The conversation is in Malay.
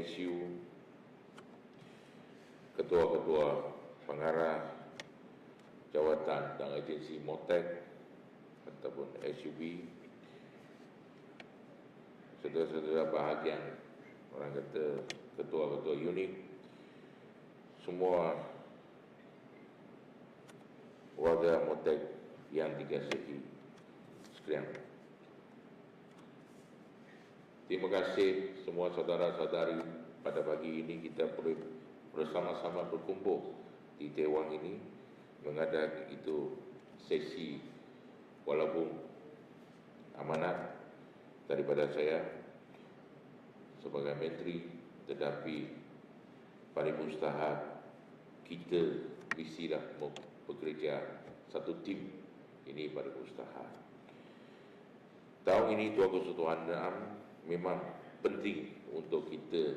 SU, ketua-ketua pengarah jawatan dan agensi MOTEC ataupun SUB, saudara-saudara bahagian, orang kata ketua-ketua unit, semua warga MOTEC yang dikasihi sekalian. Terima kasih semua saudara-saudari, pada pagi ini kita boleh bersama-sama berkumpul di Dewang ini mengadakan itu sesi walaupun amanat daripada saya sebagai menteri, tetapi pada mustahak kita mestilah bekerja satu tim ini pada mustahak. Tahun ini 2026 memang penting untuk kita